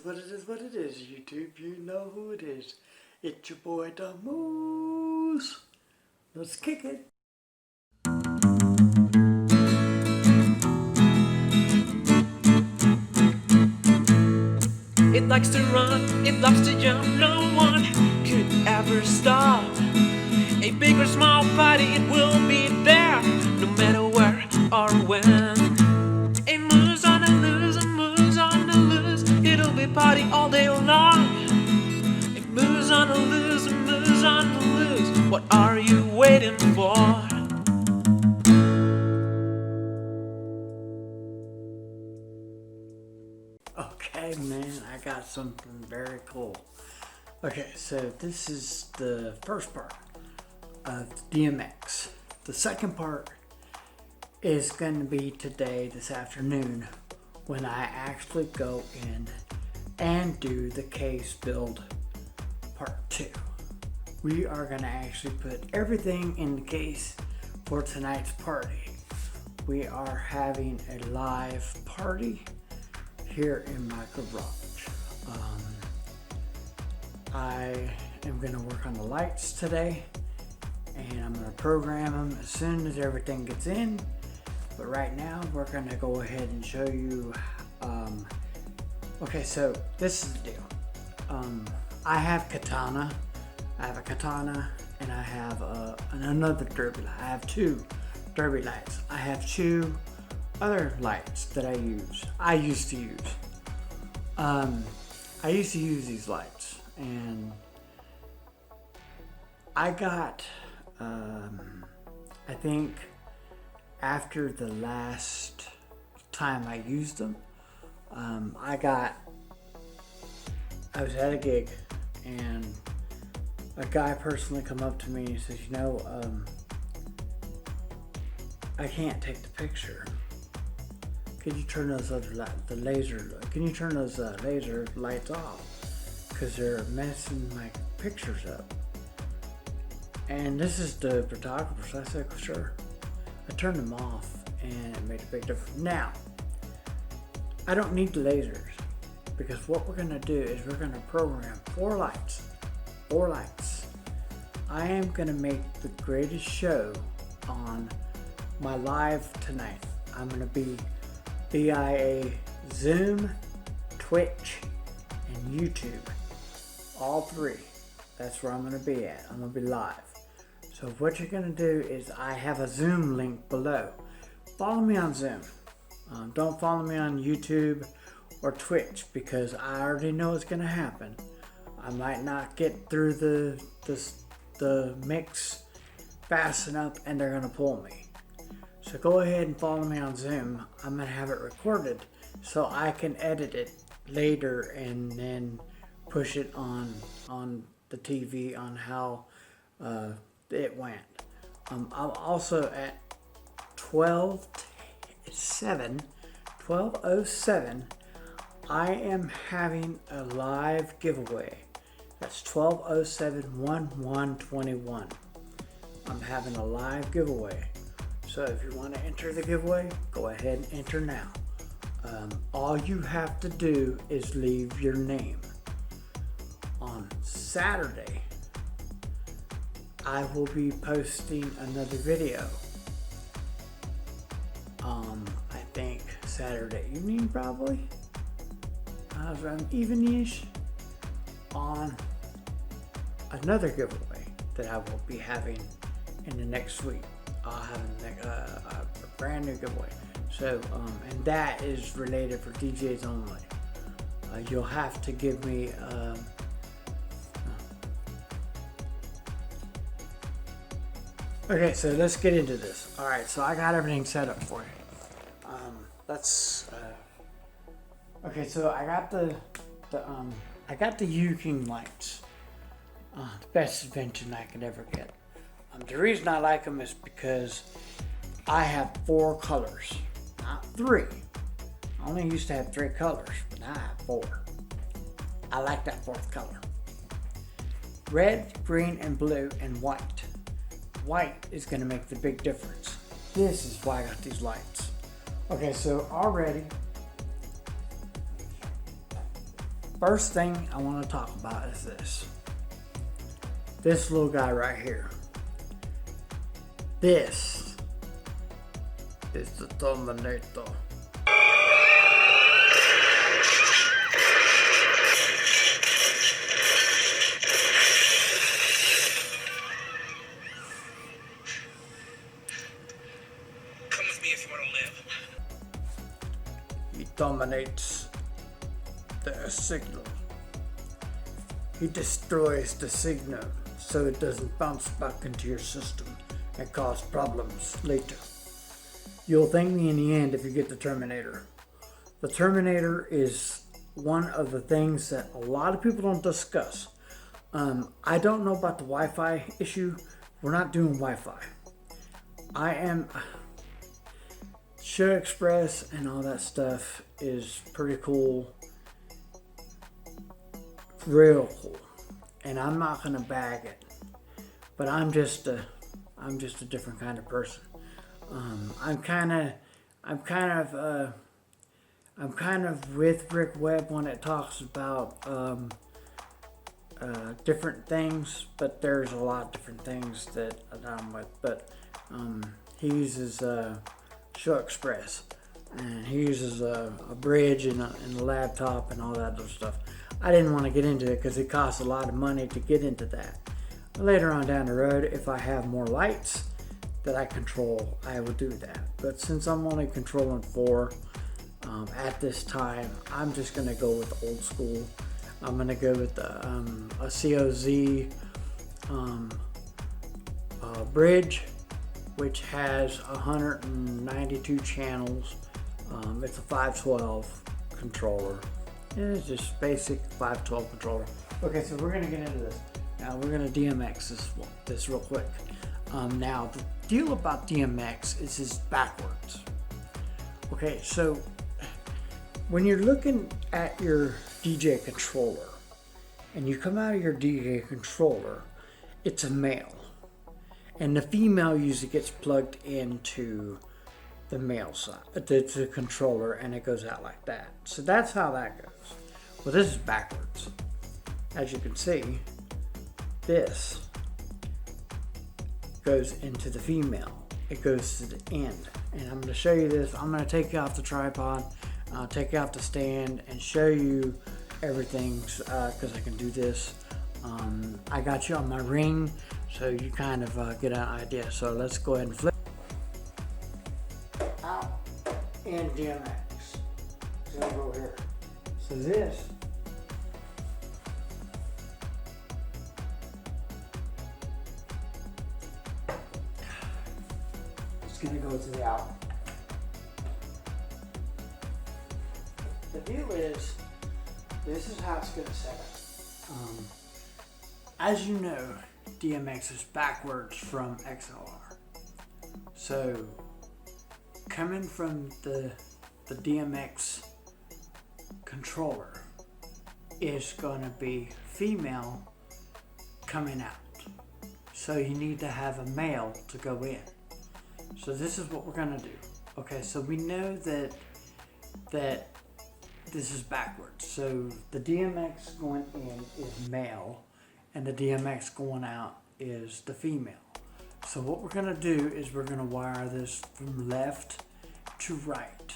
what it is, YouTube. You know who it is. It's your boy, the Moose. Let's kick it. It likes to run, it loves to jump, no one could ever stop. A big or small party, it will be there, no matter where or when. It moves on the loose, it moves on the loose, it'll be party all day long. It moves on the loose, it moves on the loose, what are you waiting for? Okay, man, I got something very cool. Okay, so this is the first part of DMX. The second part is going to be today, this afternoon, when I actually go in and do the case build part 2. We are going to actually put everything in the case for tonight's party. We are having a live party here in my garage. I am going to work on the lights today, and I'm going to program them as soon as everything gets in. But right now we're going to go ahead and show you. Okay, so this is the deal. I have a katana and I have another derby light. I have 2 derby lights. I have 2 other lights that I used to use. I used to use these lights, and I got, I think after the last time I used them, I was at a gig, and a guy personally come up to me and he says, you know, I can't take the picture. Can you turn those can you turn those laser lights off? Because they're messing my pictures up. And this is the photographer, so I said, sure. I turned them off and it made a big difference. Now, I don't need the lasers, because what we're gonna do is we're gonna program 4 lights. I am gonna make the greatest show on my live tonight. I'm gonna be via Zoom, Twitch, and YouTube. All 3. That's where I'm going to be at. I'm going to be live. So what you're going to do is I have a Zoom link below. Follow me on Zoom. Don't follow me on YouTube or Twitch, because I already know what's going to happen. I might not get through the mix fast enough and they're going to pull me. So go ahead and follow me on Zoom. I'm going to have it recorded so I can edit it later and then push it on the TV on how it went. I'm also at 12:07, I am having a live giveaway. That's 12:07/11/21. I'm having a live giveaway. So if you want to enter the giveaway, go ahead and enter now. All you have to do is leave your name. On Saturday, I will be posting another video. I think Saturday evening, probably around even-ish, on another giveaway that I will be having in the next week. I'll have a brand new giveaway. So, and that is related for DJs only. You'll have to give me, okay, so let's get into this. All right, so I got everything set up for you. Okay, so I got the U-King lights. The best invention I could ever get. The reason I like them is because I have 4 colors, not 3. I only used to have 3 colors, but now I have 4. I like that 4th color. Red, green, and blue, and white. White is going to make the big difference. This is why I got these lights. Okay, so already First thing I want to talk about is this little guy right here. This is the Terminator. Come with me if you want to live. He dominates the signal. He destroys the signal so it doesn't bounce back into your system and cause problems later. You'll thank me in the end if you get the Terminator. The Terminator is one of the things that a lot of people don't discuss. I don't know about the Wi-Fi issue. We're not doing Wi-Fi. Show Express and all that stuff is pretty cool. Real cool. And I'm not gonna bag it. But I'm just a different kind of person. I'm kind of with Rick Webb when it talks about different things, but there's a lot of different things that I'm with. But he uses Show Express, and he uses a bridge and a laptop and all that other stuff. I didn't want to get into it because it costs a lot of money to get into that. Later on down the road, if I have more lights that I control, I will do that. But since I'm only controlling 4 at this time, I'm just going to go with old school. I'm going to go with a COZ bridge, which has 192 channels. It's a 512 controller. It's just basic 512 controller. Okay, so we're going to get into this. Now we're going to DMX this real quick. Now the deal about DMX is it's backwards. Okay, so when you're looking at your DJ controller and you come out of your DJ controller, it's a male. And the female usually gets plugged into the male side, the controller, and it goes out like that. So that's how that goes. Well, this is backwards. As you can see, this goes into the female. It goes to the end. And I'm going to show you this. I'm going to take you off the tripod, take you off the stand, and show you everything because I can do this. I got you on my ring, so you kind of get an idea. So let's go ahead and flip out in DMX. So I'll go here. So this is going to go to the out. The deal is, this is how it's going to set up. As you know, DMX is backwards from XLR. So coming from the DMX controller is going to be female coming out. So you need to have a male to go in. So this is what we're going to do. Okay, so we know that this is backwards. So the DMX going in is male, and the DMX going out is the female. So what we're gonna do is we're gonna wire this from left to right.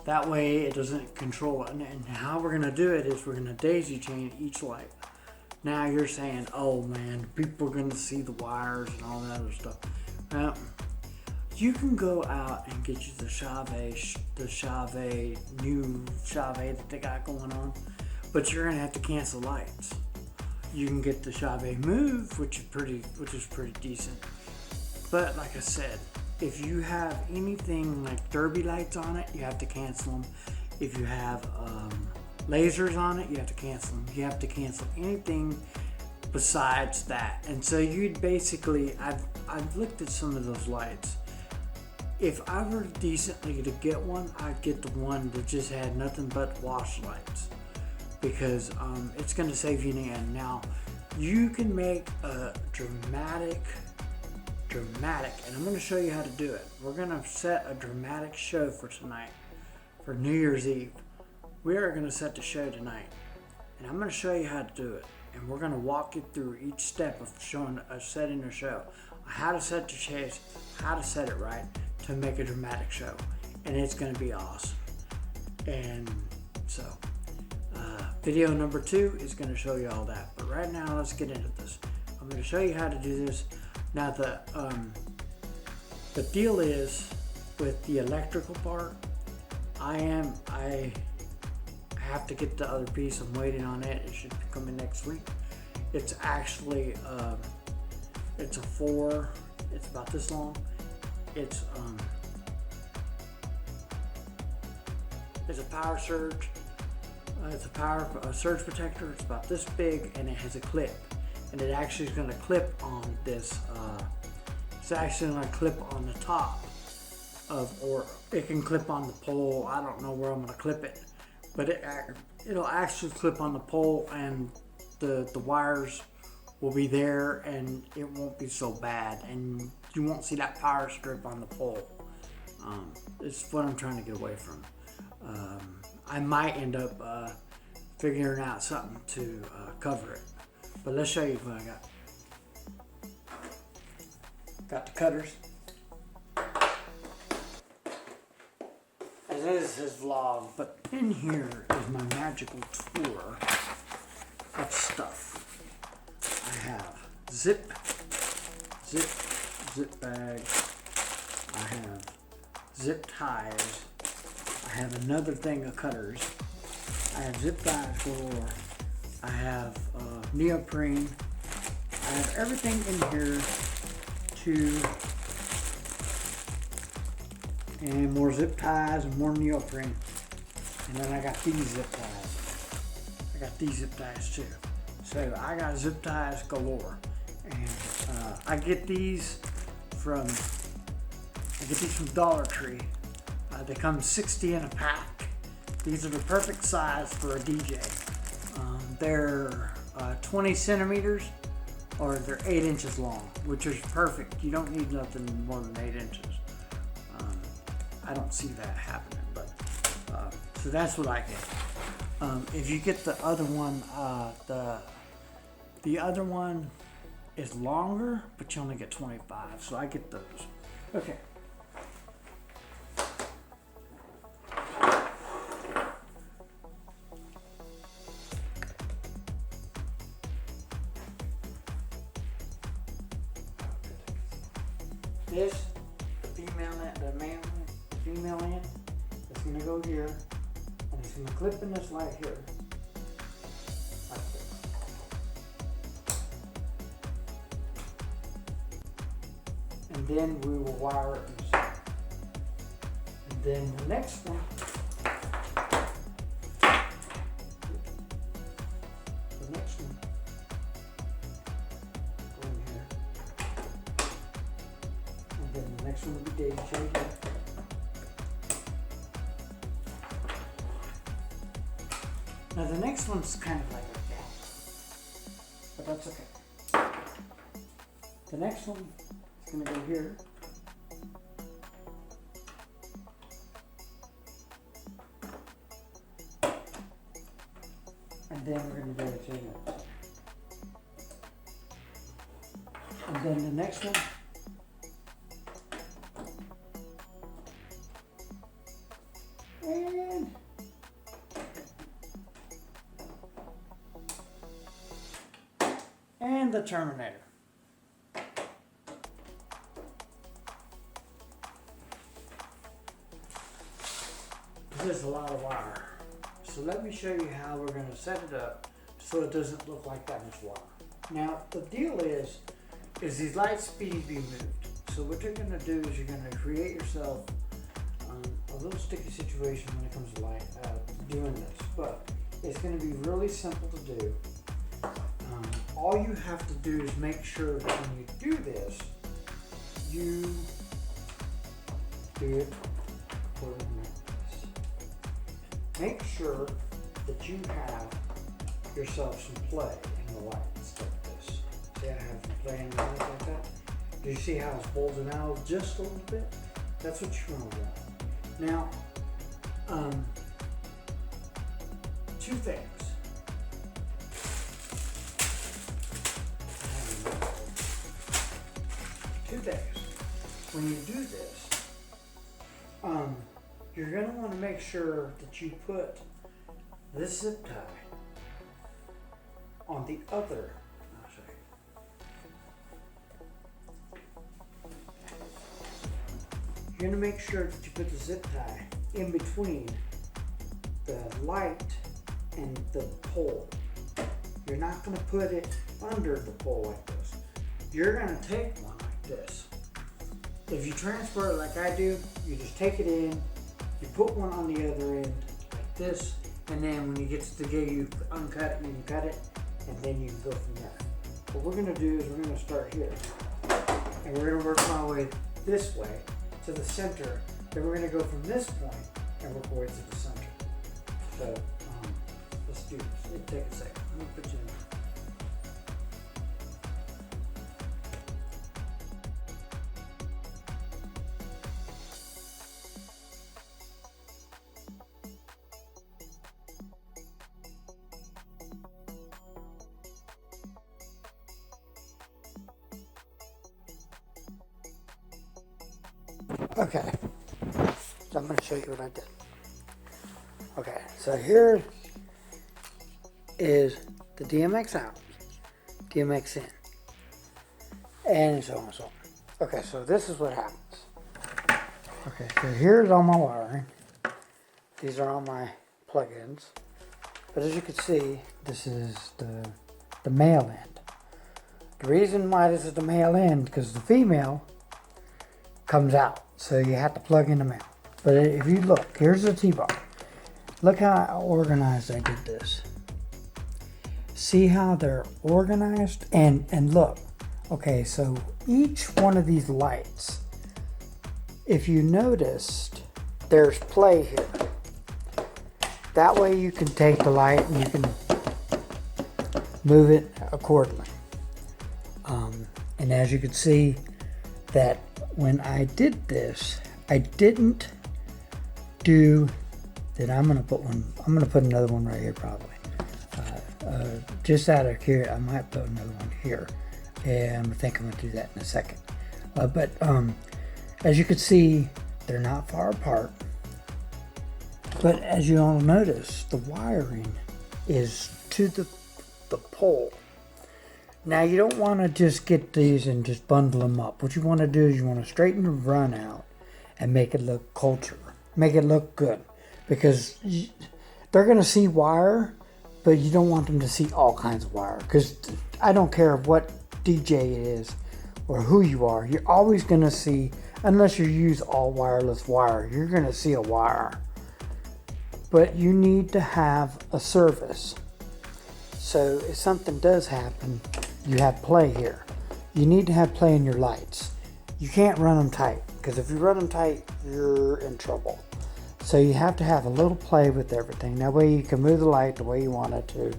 That way it doesn't control it. And how we're gonna do it is we're gonna daisy chain each light. Now you're saying, oh man, people are gonna see the wires and all that other stuff. Well, you can go out and get you the new Chave that they got going on, but you're gonna have to cancel lights. You can get the Chave Move, which is pretty decent. But like I said, if you have anything like derby lights on it, you have to cancel them. If you have lasers on it, you have to cancel them. You have to cancel anything besides that. And so you'd basically, I've looked at some of those lights. If I were decently to get one, I'd get the one that just had nothing but wash lights, because it's going to save you in the end. Now, you can make a dramatic, and I'm going to show you how to do it. We're going to set a dramatic show for tonight, for New Year's Eve. We are going to set the show tonight. and I'm going to show you how to do it. And we're going to walk you through each step of setting a show. How to set the chase, how to set it right to make a dramatic show. And it's going to be awesome. And so, video number 2 is going to show you all that. But right now, let's get into this. I'm going to show you how to do this. Now, the deal is with the electrical part, I have to get the other piece. I'm waiting on it. It should be coming next week. It's actually it's a 4. It's about this long. It's a power surge. It's a surge protector. It's about this big, and it has a clip. And it actually is going to clip on this. It's actually going to clip on the top or it can clip on the pole. I don't know where I'm going to clip it, but it'll actually clip on the pole, and the wires will be there, and it won't be so bad, and you won't see that power strip on the pole. It's what I'm trying to get away from. I might end up figuring out something to cover it, but let's show you what I got. Got the cutters. And this is his vlog, but in here is my magical tour of stuff. I have zip bags. I have zip ties. I have another thing of cutters. I have zip ties galore. I have neoprene. I have everything in here and more zip ties and more neoprene. And then I got these zip ties. I got these zip ties too. So I got zip ties galore. And I get these from Dollar Tree. They come 60 in a pack. These are the perfect size for a DJ. They're 20 centimeters, or they're 8 inches long, which is perfect. You don't need nothing more than 8 inches. I don't see that happening, but so that's what I get. If you get the other one, the other one is longer, but you only get 25, so I get those. Okay. This, the female end, is going to go here, and it's going to clip in this light here, like this. And then we will wire it inside. And then the next one, go in here. And then the next one will be daisy chain. Now the next one's kind of like a gap, but that's okay. The next one is going to go here. And then we're going to do a chain up. And then the next one, and the terminator. This is a lot of wire. So let me show you how we're going to set it up so it doesn't look like that much wire. Now the deal is these light speeds be moved. So what you're going to do is you're going to create yourself a little sticky situation when it comes to light doing this. But it's going to be really simple to do. All you have to do is make sure that when you do this, you do it according to this. Make sure that you have yourself some play in the lights like this. See, I have some play in the lights like that. Do you see how it's bulging out just a little bit? That's what you want to do. Now, two things. when you do this, you're going to want to make sure that you put this zip tie on the other. I'll show you. You're going to make sure that you put the zip tie in between the light and the pole. You're not going to put it under the pole like this. You're going to take one like this. If you transfer it like I do, you just take it in, you put one on the other end like this, and then when you get to the gig, you uncut it and you cut it, and then you can go from there. What we're going to do is we're going to start here, and we're going to work our way this way to the center. Then we're going to go from this point and work our way to the center. So let's do this. It'll take a second. I'm going to put you in there. Okay, so I'm going to show you what I did. Okay, so here is the DMX out, DMX in, and so on and so on. Okay, so this is what happens. Okay, so here's all my wiring. These are all my plugins. But as you can see, this is the male end. The reason why this is the male end, because the female comes out. So you have to plug in the male. But if you look, here's the T-bar. Look how organized I did this. See how they're organized? And look, okay, so each one of these lights, if you noticed, there's play here. That way you can take the light and you can move it accordingly. And as you can see, that when I did this, I didn't do that. I'm gonna put another one right here probably. Just out of here, I might put another one here, and I think I'm gonna do that in a second. But as you can see, they're not far apart. But as you all notice, the wiring is to the pole. Now you don't want to just get these and just bundle them up. What you want to do is you want to straighten the run out and make it look culture, make it look good, because they're going to see wire, but you don't want them to see all kinds of wire. Because I don't care what DJ it is or who you are, you're always going to see, unless you use all wireless wire, you're going to see a wire. But you need to have a service. So if something does happen, you have play here. You need to have play in your lights. You can't run them tight, because if you run them tight, you're in trouble. So you have to have a little play with everything. That way you can move the light the way you want it to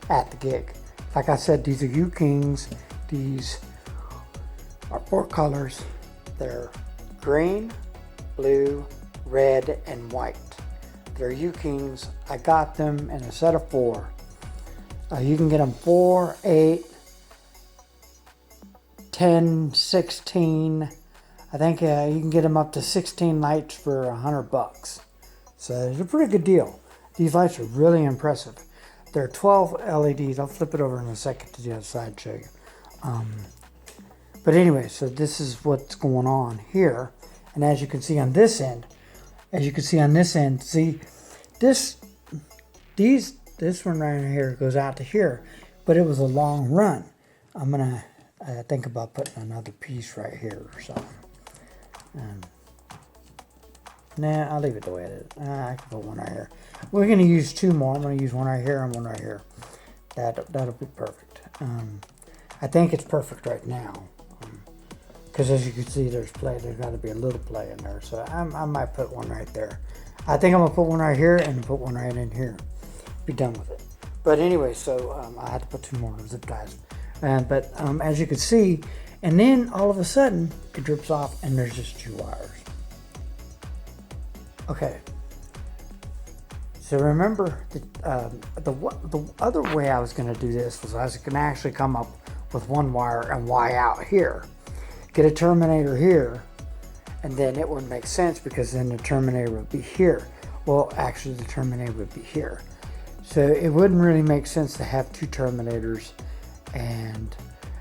at the gig. Like I said, these are U-Kings. These are 4 colors. They're green, blue, red, and white. They're U-Kings. I got them in a set of 4. You can get them 4, 8, 10, 16. I think you can get them up to 16 lights for $100. So it's a pretty good deal. These lights are really impressive. They're 12 LEDs. I'll flip it over in a second to the other side and show you. But anyway, so this is what's going on here. And as you can see on this end, see this one right here goes out to here, but it was a long run. I'm gonna think about putting another piece right here or something. Nah, I'll leave it the way it is. I can put one right here. We're gonna use 2 more. I'm gonna use one right here and one right here. That'll be perfect. I think it's perfect right now. Because as you can see, there's play. There's got to be a little play in there. So I might put one right there. I think I'm going to put one right here and put one right in here. Be done with it. But anyway, so I had to put 2 more zip ties. But as you can see, and then all of a sudden, it drips off and there's just 2 wires. Okay. So remember, the other way I was going to do this was I was going to actually come up with 1 wire and Y out here. Get a terminator here, and then it wouldn't make sense because then the terminator would be here. Well, actually the terminator would be here. So it wouldn't really make sense to have two terminators, and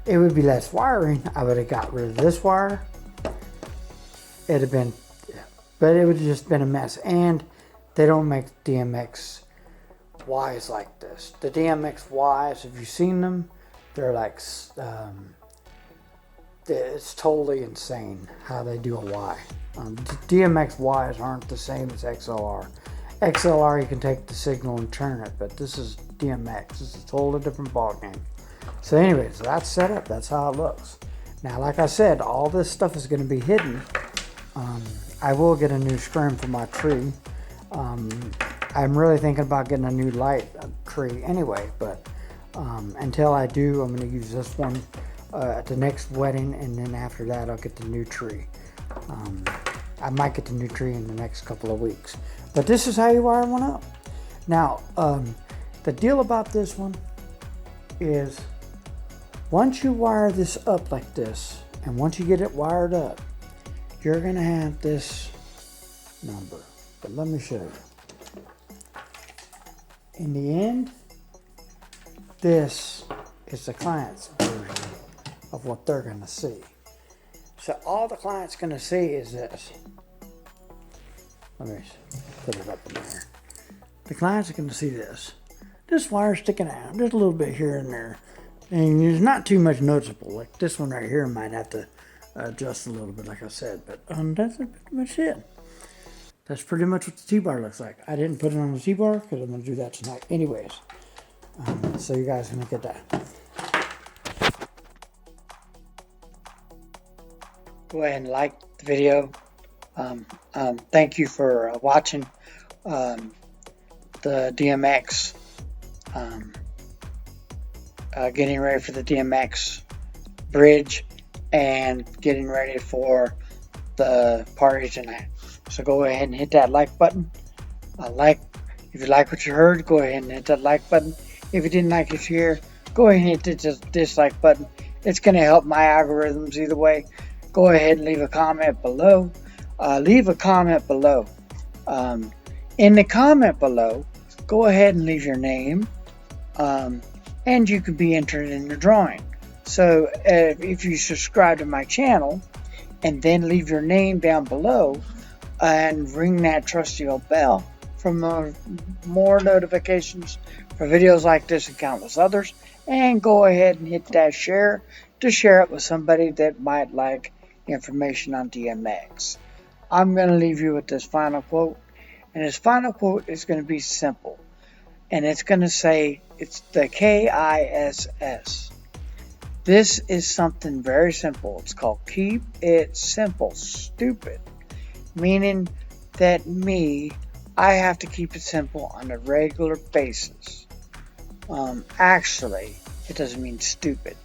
it would be less wiring. I would have got rid of this wire. It'd have been, but it would have just been a mess. And they don't make DMX Ys like this. The DMX Ys, if you've seen them, they're like, it's totally insane how they do a Y. DMX Ys aren't the same as XLR. XLR, you can take the signal and turn it, but this is DMX. This is a totally different ballgame. So anyways, that's set up. That's how it looks. Now, like I said, all this stuff is going to be hidden. I will get a new scrim for my tree. I'm really thinking about getting a new light tree anyway, but until I do, I'm going to use this one at the next wedding, and then after that, I'll get the new tree. I might get the new tree in the next couple of weeks. But this is how you wire one up. Now, the deal about this one is once you wire this up like this, and once you get it wired up, you're going to have this number. But let me show you. In the end, this is the client's version of what they're going to see. So all the client's going to see is this. Let me put it up in there. The client's going to see this. This wire sticking out, just a little bit here and there. And there's not too much noticeable. Like this one right here might have to adjust a little bit, like I said. But that's pretty much it. That's pretty much what the T-bar looks like. I didn't put it on the T-bar because I'm going to do that tonight anyways. So you guys are going to get that. Go ahead and like the video. Thank you for watching the DMX, getting ready for the DMX bridge and getting ready for the party tonight. So go ahead and hit that like button. If you like what you heard, go ahead and hit that like button. If you didn't like what you hear, go ahead and hit the dislike button. It's going to help my algorithms either way. Go ahead and leave a comment below. In the comment below, go ahead and leave your name, and you can be entered in the drawing. So if you subscribe to my channel and then leave your name down below and ring that trusty old bell for more notifications for videos like this and countless others, and go ahead and hit that share to share it with somebody that might like information on DMX. I'm going to leave you with this final quote, and this final quote is going to be simple, and it's going to say, it's the KISS. This is something very simple. It's called keep it simple, stupid, meaning that I have to keep it simple on a regular basis. Actually, it doesn't mean stupid.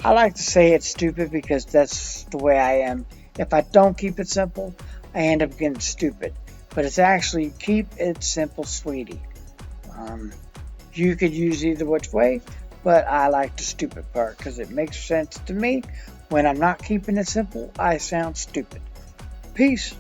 I like to say it's stupid because that's the way I am. If I don't keep it simple, I end up getting stupid. But it's actually keep it simple, sweetie. You could use either which way, but I like the stupid part because it makes sense to me. When I'm not keeping it simple, I sound stupid. Peace.